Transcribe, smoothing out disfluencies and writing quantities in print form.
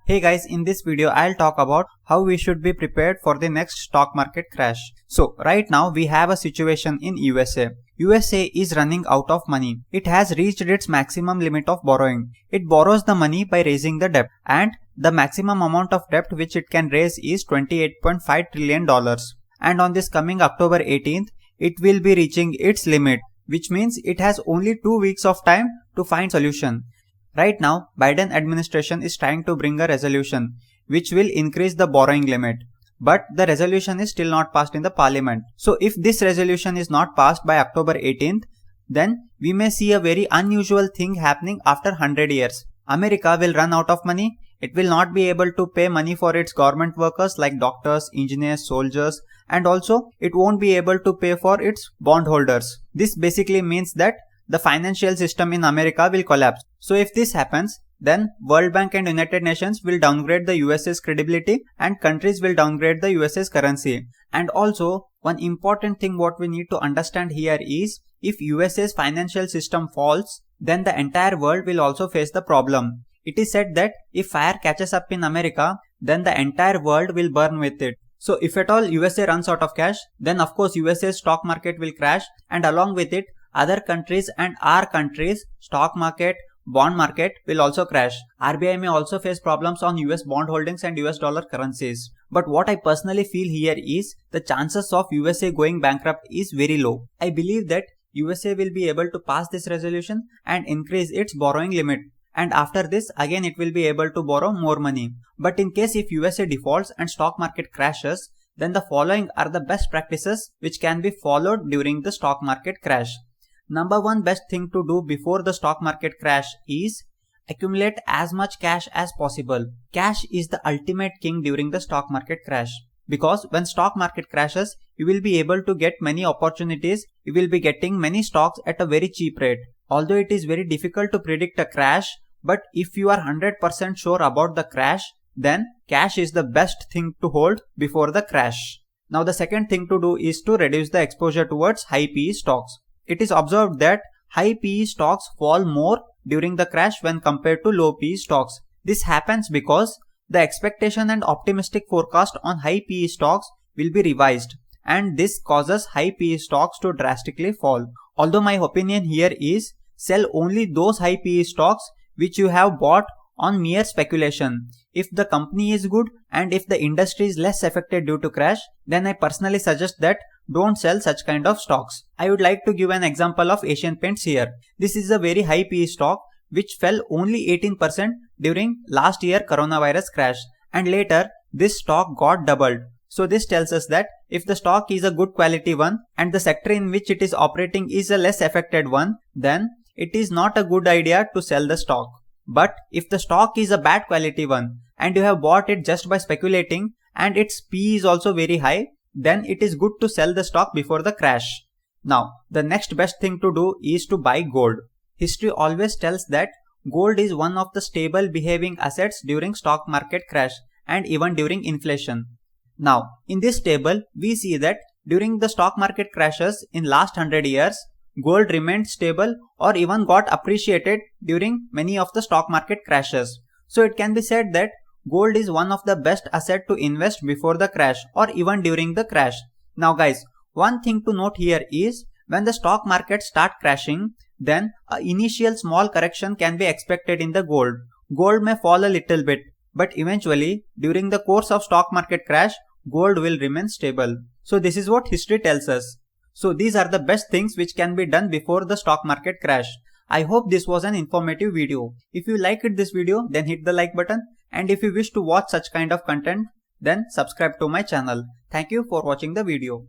Hey guys, in this video I'll talk about how we should be prepared for the next stock market crash. So right now we have a situation in USA. USA is running out of money. It has reached its maximum limit of borrowing. It borrows the money by raising the debt, and the maximum amount of debt which it can raise is $28.5 trillion. And on this coming October 18th, it will be reaching its limit, which means it has only 2 weeks of time to find solution. Right now, Biden administration is trying to bring a resolution which will increase the borrowing limit. But the resolution is still not passed in the parliament. So if this resolution is not passed by October 18th, then we may see a very unusual thing happening after 100 years. America will run out of money. It will not be able to pay money for its government workers like doctors, engineers, soldiers, and also it won't be able to pay for its bondholders. This basically means that the financial system in America will collapse. So if this happens, then World Bank and United Nations will downgrade the USA's credibility and countries will downgrade the USA's currency. And also, one important thing what we need to understand here is, if USA's financial system falls, then the entire world will also face the problem. It is said that if fire catches up in America, then the entire world will burn with it. So if at all USA runs out of cash, then of course USA's stock market will crash, and along with it, other countries and our country's stock market, bond market will also crash. RBI may also face problems on US bond holdings and US dollar currencies. But what I personally feel here is the chances of USA going bankrupt is very low. I believe that USA will be able to pass this resolution and increase its borrowing limit. And after this, again it will be able to borrow more money. But in case if USA defaults and stock market crashes, then the following are the best practices which can be followed during the stock market crash. Number one best thing to do before the stock market crash is accumulate as much cash as possible. Cash is the ultimate king during the stock market crash. Because when stock market crashes, you will be able to get many opportunities. You will be getting many stocks at a very cheap rate. Although it is very difficult to predict a crash, but if you are 100% sure about the crash, then cash is the best thing to hold before the crash. Now the second thing to do is to reduce the exposure towards high PE stocks. It is observed that high PE stocks fall more during the crash when compared to low PE stocks. This happens because the expectation and optimistic forecast on high PE stocks will be revised, and this causes high PE stocks to drastically fall. Although my opinion here is sell only those high PE stocks which you have bought on mere speculation. If the company is good and if the industry is less affected due to crash, then I personally suggest that don't sell such kind of stocks. I would like to give an example of Asian Paints here. This is a very high PE stock which fell only 18% during last year coronavirus crash, and later this stock got doubled. So this tells us that if the stock is a good quality one and the sector in which it is operating is a less affected one, then it is not a good idea to sell the stock. But if the stock is a bad quality one and you have bought it just by speculating and its PE is also very high, then it is good to sell the stock before the crash. Now, the next best thing to do is to buy gold. History always tells that gold is one of the stable behaving assets during stock market crash and even during inflation. Now, in this table, we see that during the stock market crashes in last 100 years, gold remained stable or even got appreciated during many of the stock market crashes. So it can be said that gold is one of the best assets to invest before the crash or even during the crash. Now guys, one thing to note here is when the stock market start crashing, then an initial small correction can be expected in the gold. Gold may fall a little bit, but eventually during the course of stock market crash, gold will remain stable. So this is what history tells us. So these are the best things which can be done before the stock market crash. I hope this was an informative video. If you liked this video, then hit the like button. And if you wish to watch such kind of content, then subscribe to my channel. Thank you for watching the video.